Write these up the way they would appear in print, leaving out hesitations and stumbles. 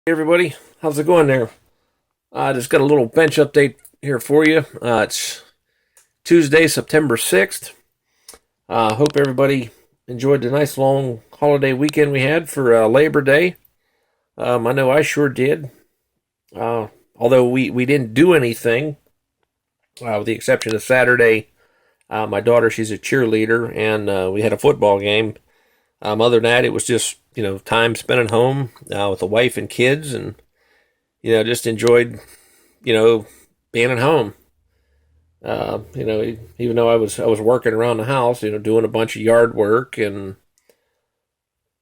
Hey everybody, how's it going there? I just got a little bench update here for you. It's Tuesday, September 6th. Hope everybody enjoyed the nice long holiday weekend we had for Labor Day. I know I sure did. Although we didn't do anything, with the exception of Saturday. My daughter, she's a cheerleader, and we had a football game. Other than that, it was just, time spent at home with the wife and kids, and, just enjoyed, you know, being at home. Even though I was working around the house, doing a bunch of yard work and,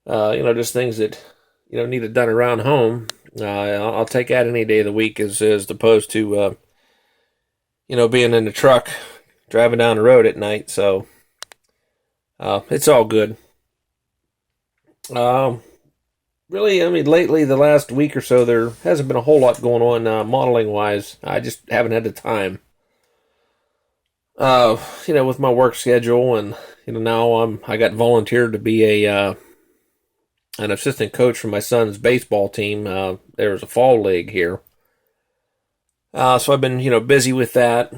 just things that, needed done around home. I'll take that any day of the week as opposed to, being in the truck driving down the road at night. So, it's all good. Um, Really, I mean, lately, the last week or so, there hasn't been a whole lot going on modeling wise. I just haven't had the time. With my work schedule, and now I got volunteered to be a an assistant coach for my son's baseball team. There's a fall league here, so I've been busy with that.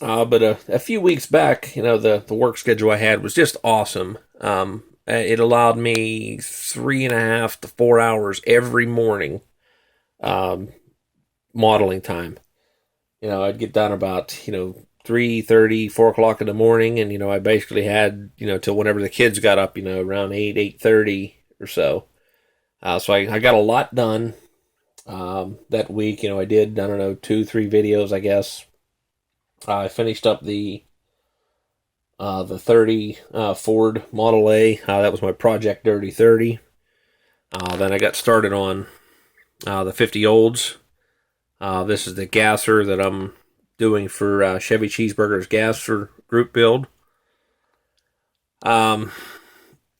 But a few weeks back, the work schedule I had was just awesome. It allowed me 3.5 to 4 hours every morning, um, modeling time. I'd get done about 3:30, 4 o'clock in the morning, and I basically had till whenever the kids got up, around 8:30 or so. So I got a lot done that week. I did, I don't know, 2, 3 videos, I guess. I finished up the 30 Ford Model A. That was my Project Dirty 30. Then I got started on the 50 Olds. This is the gasser that I'm doing for Chevy Cheeseburger's gasser group build. Um,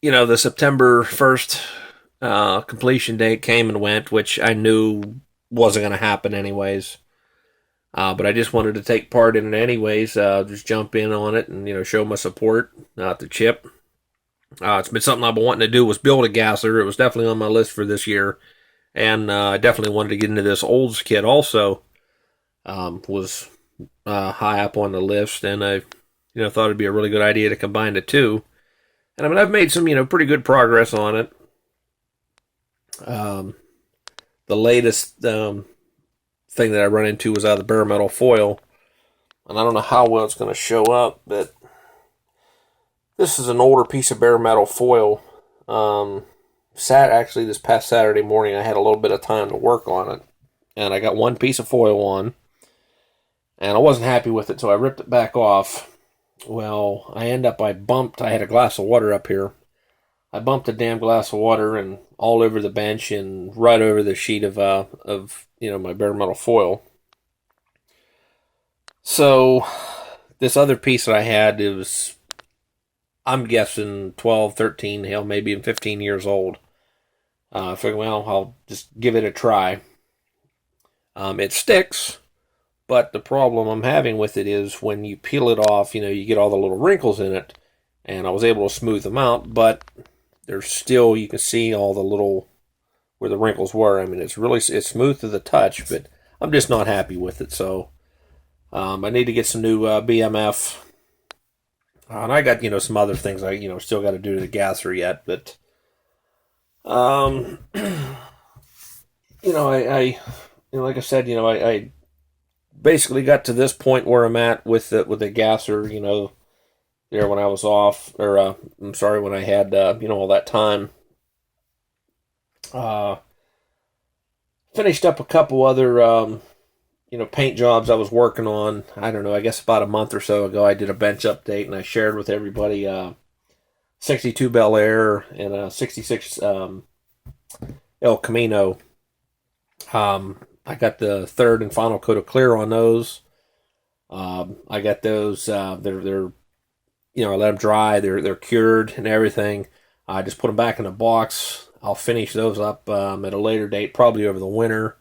the September 1st completion date came and went, which I knew wasn't going to happen anyways. But I just wanted to take part in it anyways, just jump in on it and, show my support to Chip. It's been something I've been wanting to do was build a gasser. It was definitely on my list for this year. And I definitely wanted to get into this Olds kit also. Was high up on the list, and I, thought it'd be a really good idea to combine the two. And I mean, I've made some, pretty good progress on it. Um, the latest thing that I run into was out of the bare metal foil, and I don't know how well it's going to show up, but this is an older piece of bare metal foil. Actually, this past Saturday morning, I had a little bit of time to work on it, and I got one piece of foil on, and I wasn't happy with it, so I ripped it back off. Well, I had a glass of water up here. I bumped a damn glass of water and all over the bench and right over the sheet of my bare metal foil. So this other piece that I had, I'm guessing 12, 13, hell, maybe even 15 years old. I figured, well, I'll just give it a try. It sticks, but the problem I'm having with it is when you peel it off, you get all the little wrinkles in it, and I was able to smooth them out, but there's still, you can see all the little, where the wrinkles were. I mean, it's smooth to the touch, but I'm just not happy with it, so I need to get some new BMF. And I got, some other things I, still got to do to the gasser yet, but, like I said, I basically got to this point where I'm at with the gasser, there when I was off, or, I'm sorry, when I had, all that time. Uh, Finished up a couple other, paint jobs I was working on. I don't know, I guess about a month or so ago, I did a bench update and I shared with everybody 62 Bel Air and a 66 El Camino. I got the third and final coat of clear on those. I got those. They're I let them dry. They're cured and everything. I just put them back in a box. I'll finish those up at a later date, probably over the winter.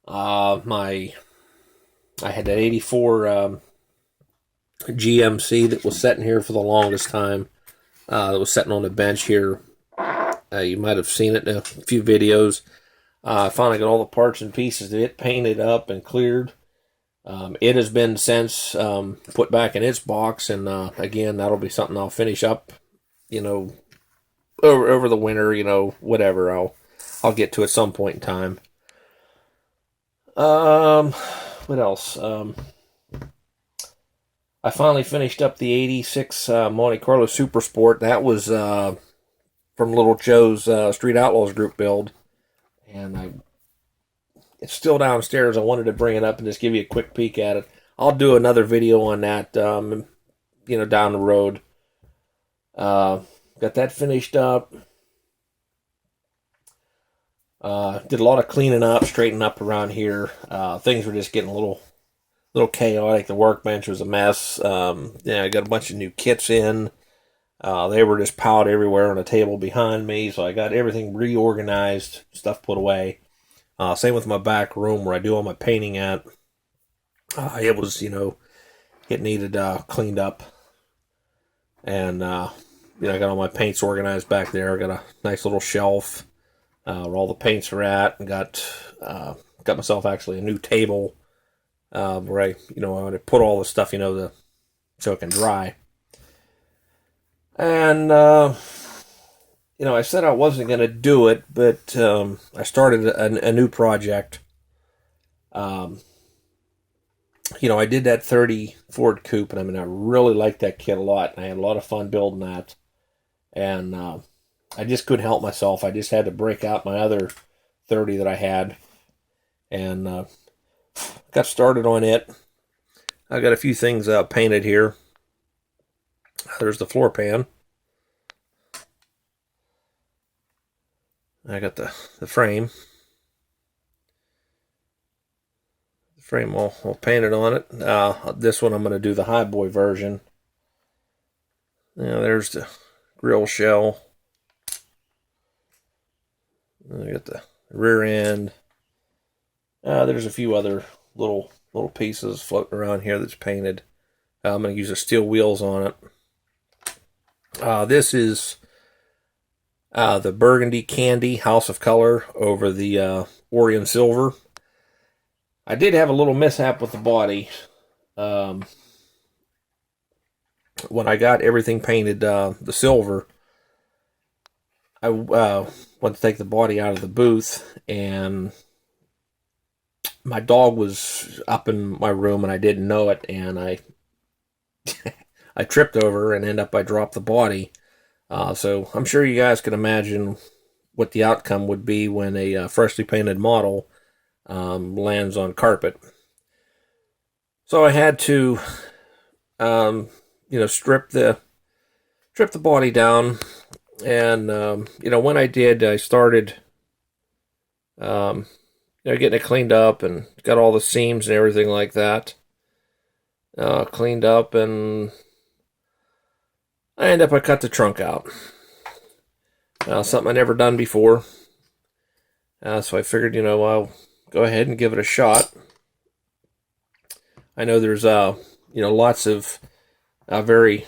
I had that 84 GMC that was sitting here for the longest time. That was sitting on the bench here You might have seen it in a few videos. I finally got all the parts and pieces of it painted up and cleared. It has been since put back in its box, and again, that'll be something I'll finish up, over the winter, whatever. I'll get to at some point in time. What else? I finally finished up the 86 Monte Carlo Super Sport. That was from Little Joe's Street Outlaws group build. And it's still downstairs. I wanted to bring it up and just give you a quick peek at it. I'll do another video on that, down the road. Got that finished up. Did a lot of cleaning up, straightening up around here. Things were just getting a little chaotic. The workbench was a mess. I got a bunch of new kits in. They were just piled everywhere on a table behind me, so I got everything reorganized, stuff put away. Same with my back room where I do all my painting at. It was, it needed cleaned up. And, I got all my paints organized back there. I got a nice little shelf where all the paints are at, and got myself actually a new table where I want to put all the stuff, so it can dry. And, I said I wasn't going to do it, but I started a new project. I did that 30 Ford Coupe, and I really liked that kit a lot, and I had a lot of fun building that. And I just couldn't help myself. I just had to break out my other 30 that I had, and got started on it. I got a few things painted here. There's the floor pan. I got the frame. The frame all painted on it. This one I'm going to do the high boy version. There's the grill shell. I got the rear end. There's a few other little pieces floating around here that's painted. I'm going to use the steel wheels on it. This is the Burgundy Candy House of Color over the Orion Silver. I did have a little mishap with the body. When I got everything painted the silver, I went to take the body out of the booth, and my dog was up in my room, and I didn't know it, and I tripped over and I dropped the body. So I'm sure you guys can imagine what the outcome would be when a freshly painted model lands on carpet. So I had to, strip the body down, and when I did, I started, getting it cleaned up and got all the seams and everything like that cleaned up, and I cut the trunk out. Something I never done before. So I figured, I'll go ahead and give it a shot. I know there's, lots of very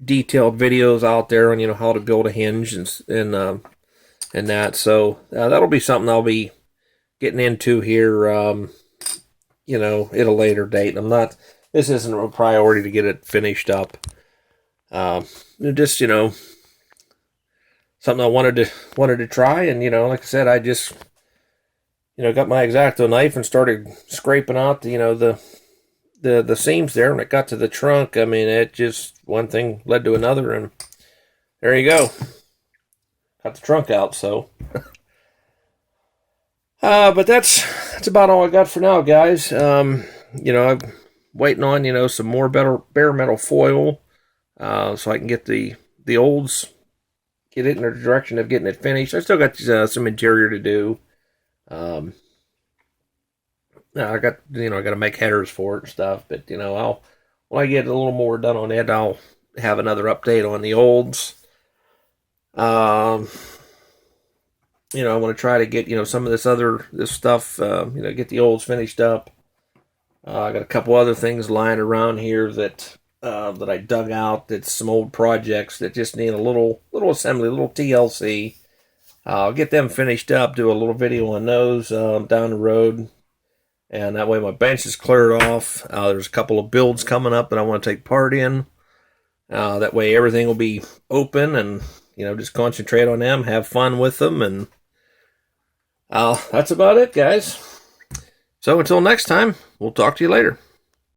detailed videos out there on, how to build a hinge and that. So that'll be something I'll be getting into here, at a later date. This isn't a priority to get it finished up. Just, something I wanted to try, and, like I said, I just, got my X-Acto knife and started scraping out, the seams there. When it got to the trunk, it just, one thing led to another, and there you go. Got the trunk out, so. But that's about all I got for now, guys. I'm waiting on, some more bare metal foil, so I can get the olds, get it in the direction of getting it finished. I still got some interior to do. I got to make headers for it and stuff, but when I get a little more done on it, I'll have another update on the olds. I want to try to get some of this stuff, get the olds finished up. I got a couple other things lying around here that I dug out. That's some old projects that just need a little assembly, a little TLC. I'll get them finished up, do a little video on those down the road, and that way my bench is cleared off. There's a couple of builds coming up that I want to take part in. That way everything will be open, and just concentrate on them, have fun with them, and that's about it, guys. So until next time, we'll talk to you later.